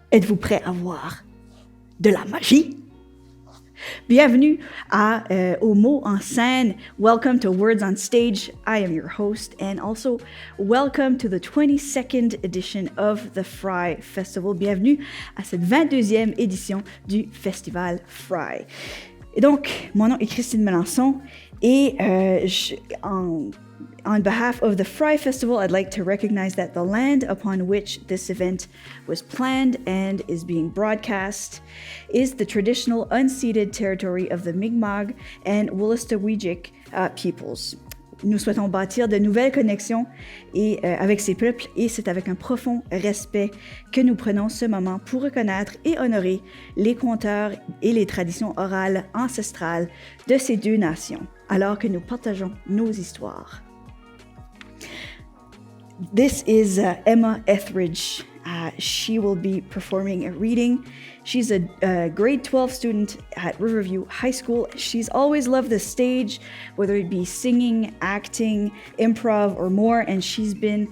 Êtes-vous prêt à voir de la magie? Bienvenue au mot en scène. Welcome to Words on Stage. I am your host, and also welcome to the 22nd edition of the Frye Festival. Bienvenue à cette 22e édition du Festival Frye. Et donc, mon nom est Christine Melançon, et on behalf of the Frye Festival, I'd like to recognize that the land upon which this event was planned and is being broadcast is the traditional unceded territory of the Mi'kmaq and Wolastoqiyik peoples. Nous souhaitons bâtir de nouvelles connexions avec ces peuples, et c'est avec un profond respect que nous prenons ce moment pour reconnaître et honorer les conteurs et les traditions orales ancestrales de ces deux nations, alors que nous partageons nos histoires. This is Emma Etheridge. She will be performing a reading. She's a grade 12 student at Riverview High School. She's always loved the stage, whether it be singing, acting, improv, or more, and she's been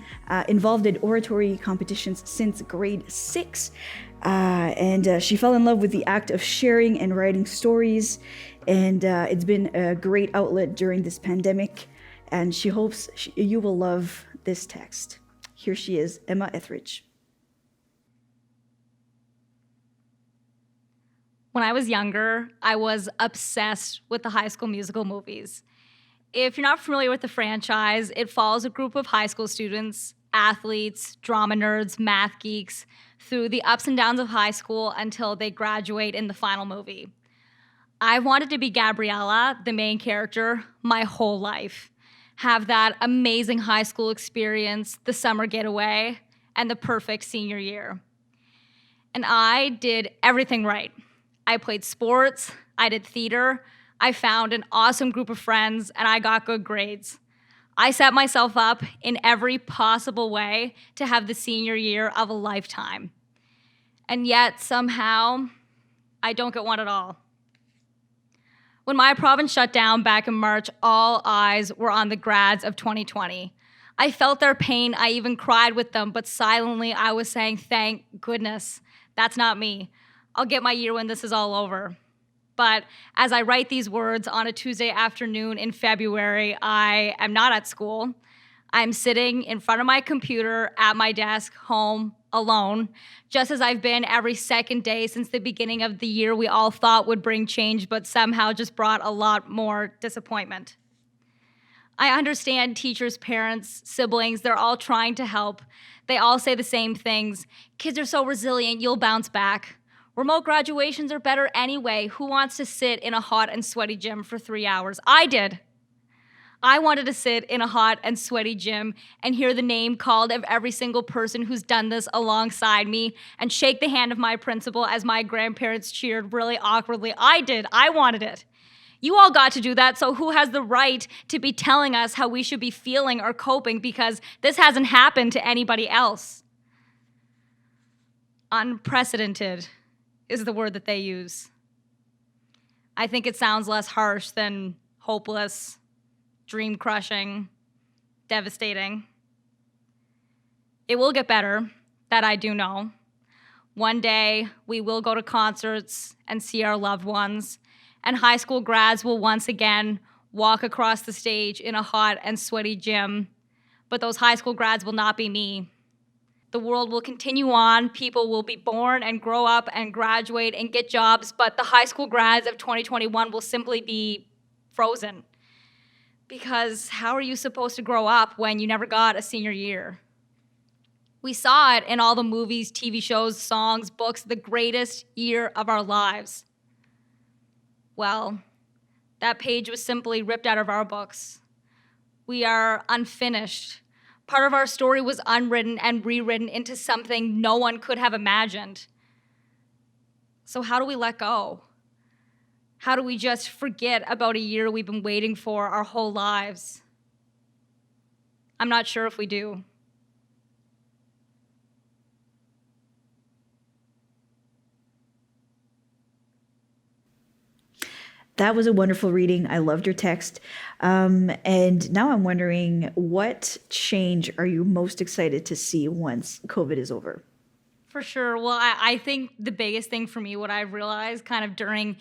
involved in oratory competitions since grade 6. And she fell in love with the act of sharing and writing stories, and it's been a great outlet during this pandemic, and she hopes you will love this text. Here she is, Emma Etheridge. When I was younger, I was obsessed with the High School Musical movies. If you're not familiar with the franchise, it follows a group of high school students, athletes, drama nerds, math geeks, through the ups and downs of high school until they graduate in the final movie. I wanted to be Gabriella, the main character, my whole life. Have that amazing high school experience, the summer getaway, and the perfect senior year. And I did everything right. I played sports, I did theater, I found an awesome group of friends, and I got good grades. I set myself up in every possible way to have the senior year of a lifetime. And yet, somehow, I don't get one at all. When my province shut down back in March, all eyes were on the grads of 2020. I felt their pain, I even cried with them, but silently I was saying, thank goodness, that's not me. I'll get my year when this is all over. But as I write these words on a Tuesday afternoon in February, I am not at school. I'm sitting in front of my computer at my desk, home, alone, just as I've been every second day since the beginning of the year we all thought would bring change, but somehow just brought a lot more disappointment. I understand teachers, parents, siblings, they're all trying to help. They all say the same things. Kids are so resilient, you'll bounce back. Remote graduations are better anyway. Who wants to sit in a hot and sweaty gym for 3 hours? I did. I wanted to sit in a hot and sweaty gym and hear the name called of every single person who's done this alongside me and shake the hand of my principal as my grandparents cheered really awkwardly. I did. I wanted it. You all got to do that, so who has the right to be telling us how we should be feeling or coping, because this hasn't happened to anybody else? Unprecedented is the word that they use. I think it sounds less harsh than hopeless, dream-crushing, devastating. It will get better, that I do know. One day, we will go to concerts and see our loved ones, and high school grads will once again walk across the stage in a hot and sweaty gym. But those high school grads will not be me. The world will continue on. People will be born and grow up and graduate and get jobs, but the high school grads of 2021 will simply be frozen. Because how are you supposed to grow up when you never got a senior year? We saw it in all the movies, TV shows, songs, books, the greatest year of our lives. Well, that page was simply ripped out of our books. We are unfinished. Part of our story was unwritten and rewritten into something no one could have imagined. So how do we let go? How do we just forget about a year we've been waiting for our whole lives? I'm not sure if we do. That was a wonderful reading. I loved your text. And now I'm wondering, what change are you most excited to see once COVID is over? For sure. Well, I think the biggest thing for me, what I realized kind of during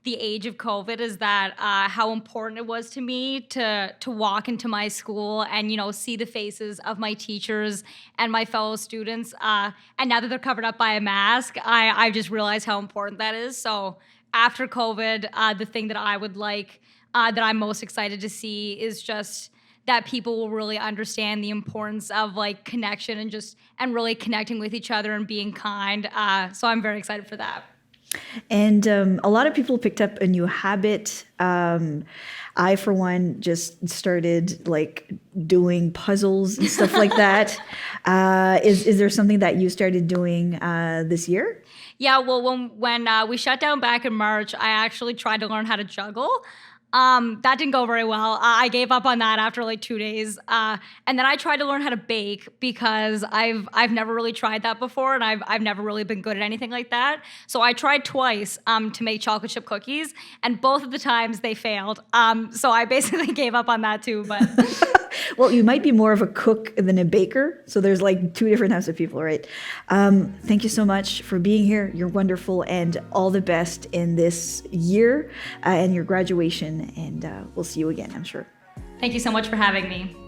the age of COVID, is that how important it was to me to walk into my school and, you know, see the faces of my teachers and my fellow students. And now that they're covered up by a mask, I just realized how important that is. So after COVID, the thing that I would like, that I'm most excited to see is just that people will really understand the importance of like connection and really connecting with each other and being kind. So I'm very excited for that. And a lot of people picked up a new habit. I, for one, just started like doing puzzles and stuff like that. Is there something that you started doing this year? Yeah, well, when we shut down back in March, I actually tried to learn how to juggle. That didn't go very well. I gave up on that after like 2 days. And then I tried to learn how to bake because I've never really tried that before, and I've never really been good at anything like that. So I tried twice to make chocolate chip cookies, and both of the times they failed. So I basically gave up on that too. But Well, you might be more of a cook than a baker. So there's like two different types of people, right? Thank you so much for being here. You're wonderful, and all the best in this year and your graduation. And we'll see you again, I'm sure. thank you so much for having me.